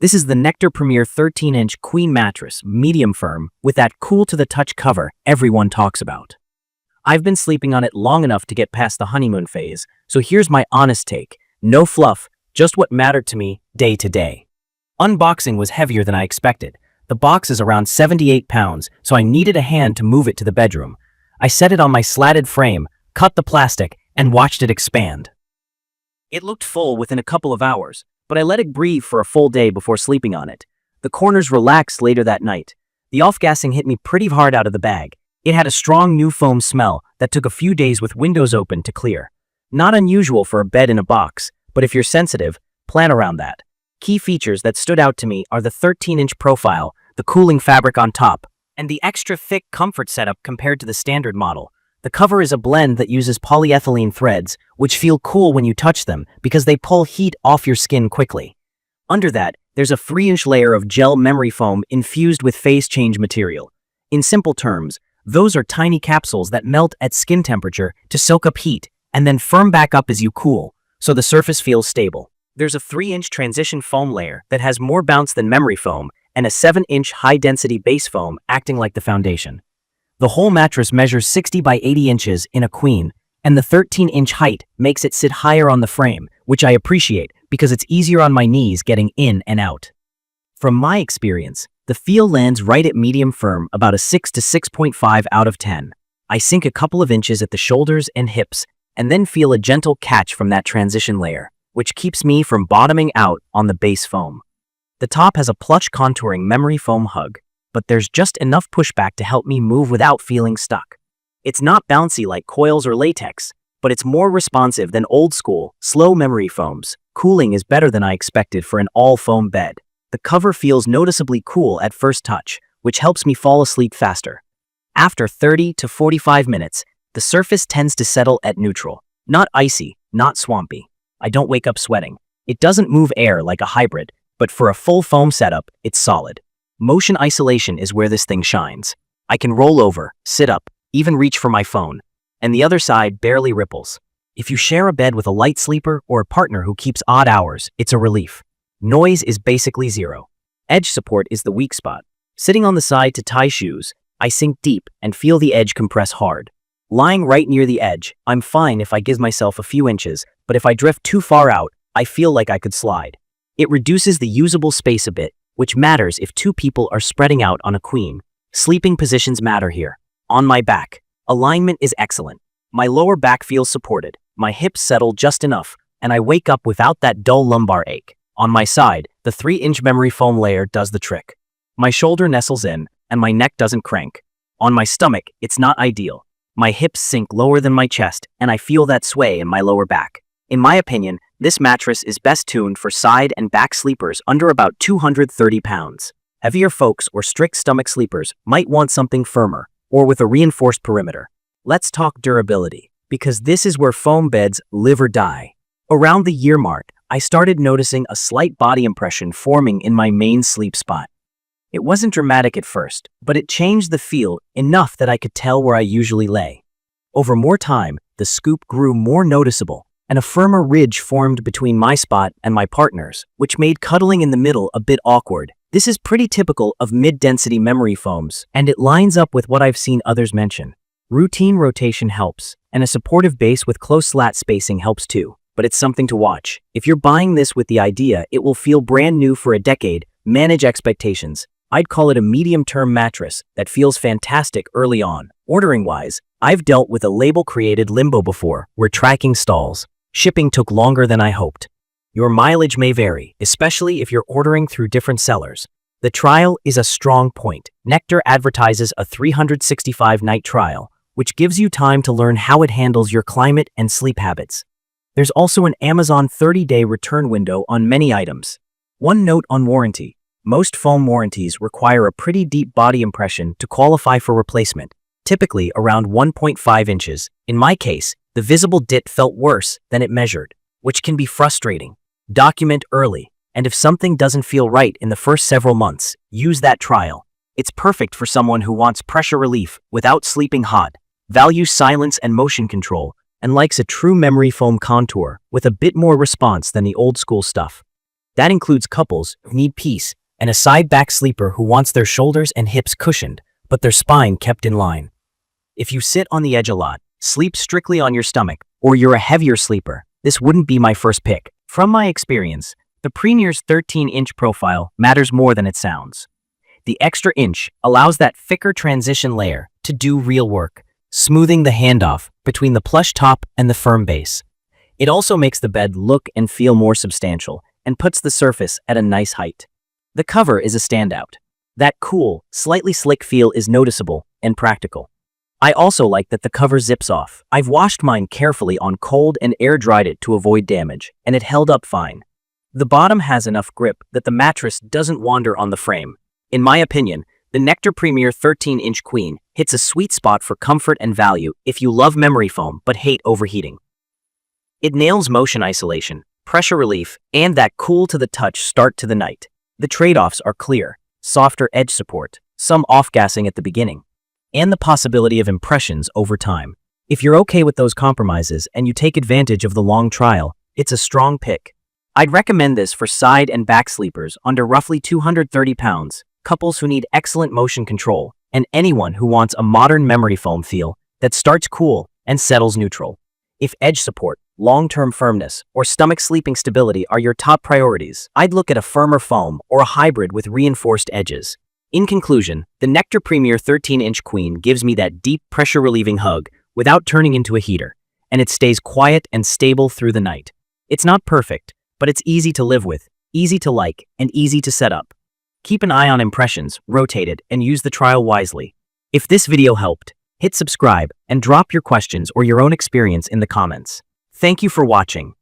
This is the Nectar Premier 13-inch queen mattress, medium firm, with that cool-to-the-touch cover everyone talks about. I've been sleeping on it long enough to get past the honeymoon phase, so here's my honest take. No fluff, just what mattered to me day to day. Unboxing was heavier than I expected. The box is around 78 pounds, so I needed a hand to move it to the bedroom. I set it on my slatted frame, cut the plastic, and watched it expand. It looked full within a couple of hours, but I let it breathe for a full day before sleeping on it. The corners relaxed later that night. The off-gassing hit me pretty hard out of the bag. It had a strong new foam smell that took a few days with windows open to clear. Not unusual for a bed in a box, but if you're sensitive, plan around that. Key features that stood out to me are the 13-inch profile, the cooling fabric on top, and the extra thick comfort setup compared to the standard model. The cover is a blend that uses polyethylene threads, which feel cool when you touch them because they pull heat off your skin quickly. Under that, there's a 3-inch layer of gel memory foam infused with phase change material. In simple terms, those are tiny capsules that melt at skin temperature to soak up heat and then firm back up as you cool, so the surface feels stable. There's a 3-inch transition foam layer that has more bounce than memory foam and a 7-inch high-density base foam acting like the foundation. The whole mattress measures 60 by 80 inches in a queen, and the 13-inch height makes it sit higher on the frame, which I appreciate because it's easier on my knees getting in and out. From my experience, the feel lands right at medium firm, about a 6 to 6.5 out of 10. I sink a couple of inches at the shoulders and hips, and then feel a gentle catch from that transition layer, which keeps me from bottoming out on the base foam. The top has a plush contouring memory foam hug, but there's just enough pushback to help me move without feeling stuck. It's not bouncy like coils or latex, but it's more responsive than old-school, slow memory foams. Cooling is better than I expected for an all-foam bed. The cover feels noticeably cool at first touch, which helps me fall asleep faster. After 30 to 45 minutes, the surface tends to settle at neutral. Not icy, not swampy. I don't wake up sweating. It doesn't move air like a hybrid, but for a full foam setup, it's solid. Motion isolation is where this thing shines. I can roll over, sit up, even reach for my phone, and the other side barely ripples. If you share a bed with a light sleeper or a partner who keeps odd hours, it's a relief. Noise is basically zero. Edge support is the weak spot. Sitting on the side to tie shoes, I sink deep and feel the edge compress hard. Lying right near the edge, I'm fine if I give myself a few inches, but if I drift too far out, I feel like I could slide. It reduces the usable space a bit, which matters if two people are spreading out on a queen. Sleeping positions matter here. On my back, alignment is excellent. My lower back feels supported, my hips settle just enough, and I wake up without that dull lumbar ache. On my side, the 3-inch memory foam layer does the trick. My shoulder nestles in, and my neck doesn't crank. On my stomach, it's not ideal. My hips sink lower than my chest, and I feel that sway in my lower back. In my opinion, this mattress is best tuned for side and back sleepers under about 230 pounds. Heavier folks or strict stomach sleepers might want something firmer, or with a reinforced perimeter. Let's talk durability, because this is where foam beds live or die. Around the year mark, I started noticing a slight body impression forming in my main sleep spot. It wasn't dramatic at first, but it changed the feel enough that I could tell where I usually lay. Over more time, the scoop grew more noticeable, and a firmer ridge formed between my spot and my partner's, which made cuddling in the middle a bit awkward. This is pretty typical of mid-density memory foams, and it lines up with what I've seen others mention. Routine rotation helps, and a supportive base with close slat spacing helps too, but it's something to watch. If you're buying this with the idea it will feel brand new for a decade, manage expectations. I'd call it a medium-term mattress that feels fantastic early on. Ordering-wise, I've dealt with a label-created limbo before, where tracking stalls. Shipping took longer than I hoped. Your mileage may vary, especially if you're ordering through different sellers. The trial is a strong point. Nectar advertises a 365-night trial, which gives you time to learn how it handles your climate and sleep habits. There's also an Amazon 30-day return window on many items. One note on warranty. Most foam warranties require a pretty deep body impression to qualify for replacement, typically around 1.5 inches. In my case, the visible dit felt worse than it measured, which can be frustrating. Document early, and if something doesn't feel right in the first several months, use that trial. It's perfect for someone who wants pressure relief without sleeping hot, values silence and motion control, and likes a true memory foam contour with a bit more response than the old school stuff. That includes couples who need peace and a side back sleeper who wants their shoulders and hips cushioned, but their spine kept in line. If you sit on the edge a lot, sleep strictly on your stomach, or you're a heavier sleeper, this wouldn't be my first pick. From my experience, the Premier's 13-inch profile matters more than it sounds. The extra inch allows that thicker transition layer to do real work, smoothing the handoff between the plush top and the firm base. It also makes the bed look and feel more substantial and puts the surface at a nice height. The cover is a standout. That cool, slightly slick feel is noticeable and practical. I also like that the cover zips off. I've washed mine carefully on cold and air-dried it to avoid damage, and it held up fine. The bottom has enough grip that the mattress doesn't wander on the frame. In my opinion, the Nectar Premier 13-inch Queen hits a sweet spot for comfort and value if you love memory foam but hate overheating. It nails motion isolation, pressure relief, and that cool-to-the-touch start to the night. The trade-offs are clear: softer edge support, some off-gassing at the beginning, and the possibility of impressions over time. If you're okay with those compromises and you take advantage of the long trial, it's a strong pick. I'd recommend this for side and back sleepers under roughly 230 pounds, couples who need excellent motion control, and anyone who wants a modern memory foam feel that starts cool and settles neutral. If edge support, long-term firmness, or stomach sleeping stability are your top priorities, I'd look at a firmer foam or a hybrid with reinforced edges. In conclusion, the Nectar Premier 13-inch Queen gives me that deep, pressure-relieving hug without turning into a heater, and it stays quiet and stable through the night. It's not perfect, but it's easy to live with, easy to like, and easy to set up. Keep an eye on impressions, rotate it, and use the trial wisely. If this video helped, hit subscribe and drop your questions or your own experience in the comments. Thank you for watching.